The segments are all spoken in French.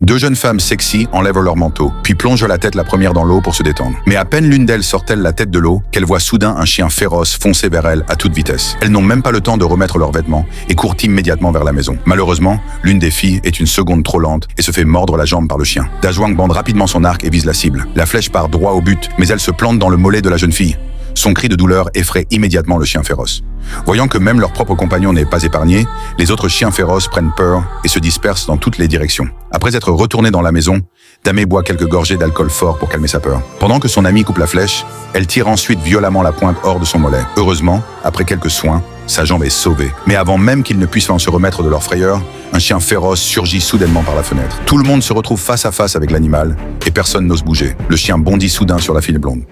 Deux jeunes femmes sexy enlèvent leur manteau, puis plongent la tête la première dans l'eau pour se détendre. Mais à peine l'une d'elles sort-elle la tête de l'eau qu'elle voit soudain un chien féroce foncer vers elle à toute vitesse. Elles n'ont même pas le temps de remettre leurs vêtements et courent immédiatement vers la maison. Malheureusement, l'une des filles est une seconde trop lente et se fait mordre la jambe par le chien. Dajwang bande rapidement son arc et vise la cible. La flèche part droit au but, mais elle se plante dans le mollet de la jeune fille. Son cri de douleur effraie immédiatement le chien féroce. Voyant que même leur propre compagnon n'est pas épargné, les autres chiens féroces prennent peur et se dispersent dans toutes les directions. Après être retournée dans la maison, Dame boit quelques gorgées d'alcool fort pour calmer sa peur. Pendant que son amie coupe la flèche, elle tire ensuite violemment la pointe hors de son mollet. Heureusement, après quelques soins, sa jambe est sauvée. Mais avant même qu'ils ne puissent en se remettre de leur frayeur, un chien féroce surgit soudainement par la fenêtre. Tout le monde se retrouve face à face avec l'animal et personne n'ose bouger. Le chien bondit soudain sur la fille blonde.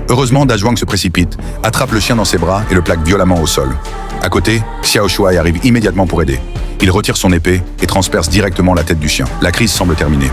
Heureusement, Dajwang se précipite, attrape le chien dans ses bras et le plaque violemment au sol. À côté, Xiao Shuai arrive immédiatement pour aider. Il retire son épée et transperce directement la tête du chien. La crise semble terminée.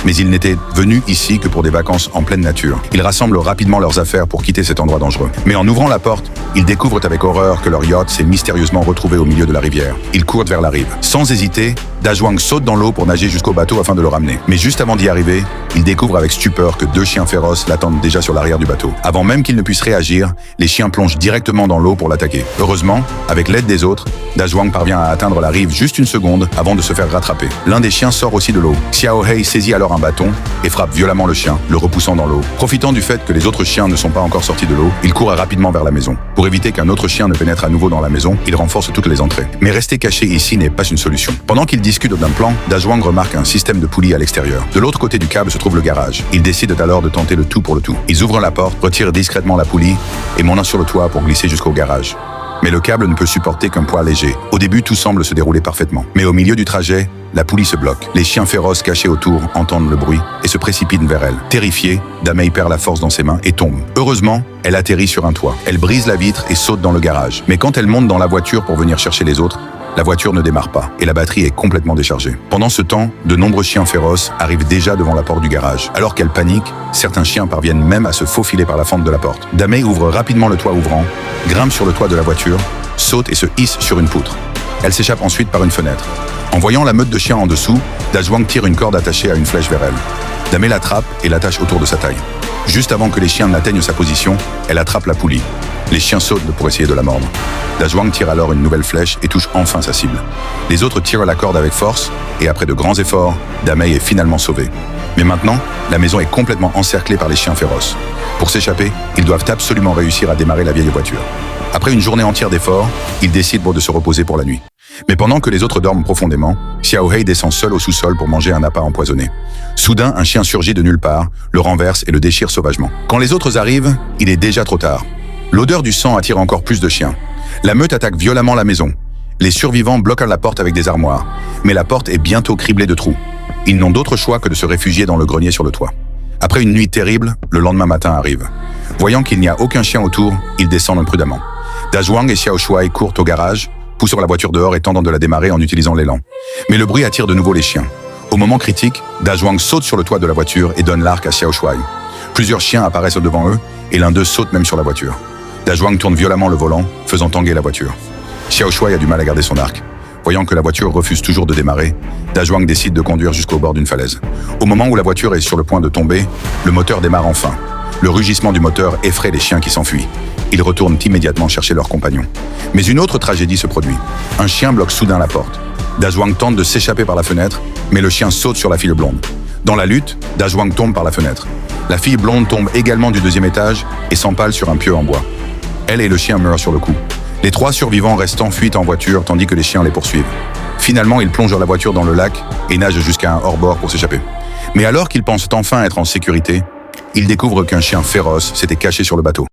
Mais ils n'étaient venus ici que pour des vacances en pleine nature. Ils rassemblent rapidement leurs affaires pour quitter cet endroit dangereux. Mais en ouvrant la porte, ils découvrent avec horreur que leur yacht s'est mystérieusement retrouvé au milieu de la rivière. Ils courent vers la rive. Sans hésiter, Dajwang saute dans l'eau pour nager jusqu'au bateau afin de le ramener. Mais juste avant d'y arriver, il découvre avec stupeur que deux chiens féroces l'attendent déjà sur l'arrière du bateau. Avant même qu'il ne puisse réagir, les chiens plongent directement dans l'eau pour l'attaquer. Heureusement, avec l'aide des autres, Dajwang parvient à atteindre la rive juste une seconde avant de se faire rattraper. L'un des chiens sort aussi de l'eau. Xiao Hei saisit alors un bâton et frappe violemment le chien, le repoussant dans l'eau. Profitant du fait que les autres chiens ne sont pas encore sortis de l'eau, il court rapidement vers la maison. Pour éviter qu'un autre chien ne pénètre à nouveau dans la maison, il renforce toutes les entrées. Mais rester caché ici n'est pas une solution. Pendant qu'ils discutent d'un plan, Dajwang remarque un système de poulies à l'extérieur. De l'autre côté du câble se trouve le garage. Ils décident alors de tenter le tout pour le tout. Ils ouvrent la porte, retirent discrètement la poulie et montent sur le toit pour glisser jusqu'au garage. Mais le câble ne peut supporter qu'un poids léger. Au début, tout semble se dérouler parfaitement. Mais au milieu du trajet, la poulie se bloque. Les chiens féroces cachés autour entendent le bruit et se précipitent vers elle. Terrifiée, Damei perd la force dans ses mains et tombe. Heureusement, elle atterrit sur un toit. Elle brise la vitre et saute dans le garage. Mais quand elle monte dans la voiture pour venir chercher les autres, la voiture ne démarre pas et la batterie est complètement déchargée. Pendant ce temps, de nombreux chiens féroces arrivent déjà devant la porte du garage. Alors qu'elle panique, certains chiens parviennent même à se faufiler par la fente de la porte. Damei ouvre rapidement le toit ouvrant, grimpe sur le toit de la voiture, saute et se hisse sur une poutre. Elle s'échappe ensuite par une fenêtre. En voyant la meute de chiens en dessous, Dajwang tire une corde attachée à une flèche vers elle. Damei l'attrape et l'attache autour de sa taille. Juste avant que les chiens n'atteignent sa position, elle attrape la poulie. Les chiens sautent pour essayer de la mordre. Dajwang tire alors une nouvelle flèche et touche enfin sa cible. Les autres tirent la corde avec force et après de grands efforts, Damei est finalement sauvée. Mais maintenant, la maison est complètement encerclée par les chiens féroces. Pour s'échapper, ils doivent absolument réussir à démarrer la vieille voiture. Après une journée entière d'efforts, ils décident de se reposer pour la nuit. Mais pendant que les autres dorment profondément, Xiao Hei descend seul au sous-sol pour manger un appât empoisonné. Soudain, un chien surgit de nulle part, le renverse et le déchire sauvagement. Quand les autres arrivent, il est déjà trop tard. L'odeur du sang attire encore plus de chiens. La meute attaque violemment la maison. Les survivants bloquent la porte avec des armoires, mais la porte est bientôt criblée de trous. Ils n'ont d'autre choix que de se réfugier dans le grenier sur le toit. Après une nuit terrible, le lendemain matin arrive. Voyant qu'il n'y a aucun chien autour, ils descendent prudemment. Dajwang et Xiao Shuai courent au garage, poussant la voiture dehors et tentant de la démarrer en utilisant l'élan. Mais le bruit attire de nouveau les chiens. Au moment critique, Dajwang saute sur le toit de la voiture et donne l'arc à Xiao Shuai. Plusieurs chiens apparaissent devant eux et l'un d'eux saute même sur la voiture. Dajwang tourne violemment le volant, faisant tanguer la voiture. Xiao Shuai a du mal à garder son arc. Voyant que la voiture refuse toujours de démarrer, Dajwang décide de conduire jusqu'au bord d'une falaise. Au moment où la voiture est sur le point de tomber, le moteur démarre enfin. Le rugissement du moteur effraie les chiens qui s'enfuient. Ils retournent immédiatement chercher leurs compagnons. Mais une autre tragédie se produit. Un chien bloque soudain la porte. Dajwang tente de s'échapper par la fenêtre, mais le chien saute sur la fille blonde. Dans la lutte, Dajwang tombe par la fenêtre. La fille blonde tombe également du deuxième étage et s'empale sur un pieu en bois. Elle et le chien meurent sur le coup. Les trois survivants restants fuient en voiture tandis que les chiens les poursuivent. Finalement, ils plongent la voiture dans le lac et nagent jusqu'à un hors-bord pour s'échapper. Mais alors qu'ils pensent enfin être en sécurité, ils découvrent qu'un chien féroce s'était caché sur le bateau.